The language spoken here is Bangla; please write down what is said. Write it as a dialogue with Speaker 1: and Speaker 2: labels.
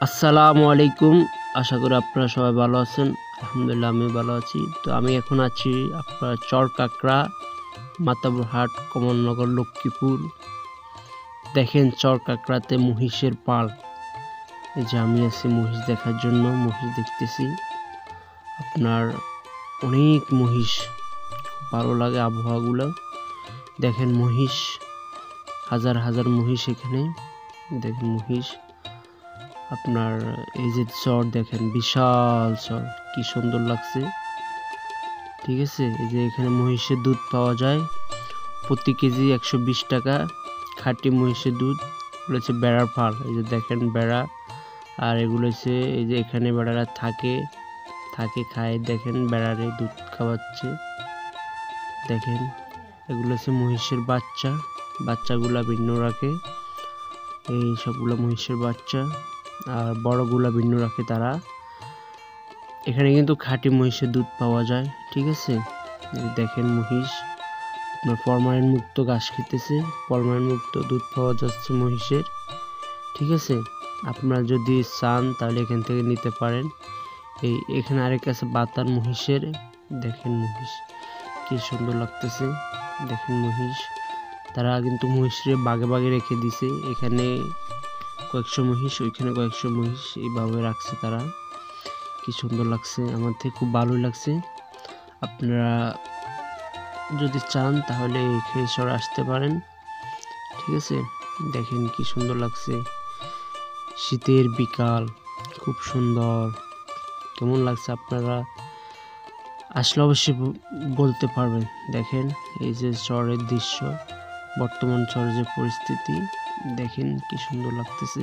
Speaker 1: আসসালামু আলাইকুম। আশা করি আপনারা সবাই ভালো আছেন। আলহামদুলিল্লাহ আমি ভালো আছি। তো আমি এখন আছি আপনার চরকাঁকড়া, মাতাবরহাট, কমলনগর, লক্ষ্মীপুর। দেখেন চরকাঁকড়াতে মহিষের পাল। এই যে আমি আছি মহিষ দেখার জন্য, মহিষ দেখতেছি। আপনার অনেক মহিষ, খুব ভালো লাগে আবহাওয়াগুলো। দেখেন মহিষ, হাজার হাজার মহিষ এখানে। দেখেন মহিষ, আপনার এই যে চর দেখেন, বিশাল চর, কি সুন্দর লাগছে। ঠিক আছে, এই যে এখানে মহিষের দুধ পাওয়া যায় প্রতি কেজি 120 টাকা। খাঁটি মহিষের দুধ। এগুলো হচ্ছে বেড়ার ফাল। এই যে দেখেন বেড়া, আর এগুলো হচ্ছে এই যে এখানে বেড়ারা থাকে খায়। দেখেন বেড়ারে দুধ খাওয়াচ্ছে। দেখেন এগুলো হচ্ছে মহিষের বাচ্চা, বাচ্চাগুলা ভিন্ন রাখে। এই সবগুলো মহিষের বাচ্চা, আর বড়গুলা ভিন্ন রাখে তারা। এখানে কিন্তু খাঁটি মহিষের দুধ পাওয়া যায়। ঠিক আছে, দেখেন মহিষ আপনার ফরমালিন মুক্ত ঘাস খেতেছে, ফরমালিন মুক্ত দুধ পাওয়া যাচ্ছে মহিষের। ঠিক আছে, আপনারা যদি চান তাহলে এখান থেকে নিতে পারেন। এখানে আরেক আছে বাতার মহিষের। দেখেন মহিষ কি সুন্দর লাগতেছে। দেখেন মহিষ, তারা কিন্তু মহিষের বাগে বাগে রেখে দিছে। এখানে কয়েকশো মহিষ, ওইখানে কয়েকশো মহিষ, এইভাবে রাখছে তারা। কি সুন্দর লাগছে, আমার থেকে খুব ভালোই লাগছে। আপনারা যদি চান তাহলে খেজুর আসতে পারেন। ঠিক আছে, দেখেন কি সুন্দর লাগছে। শীতের বিকাল, খুব সুন্দর। কেমন লাগছে আপনারা আসলে অবশ্যই বলতে পারবেন। দেখেন এই যে চরের দৃশ্য, বর্তমান চরের যে পরিস্থিতি, দেখেন কি সুন্দর লাগতেছে।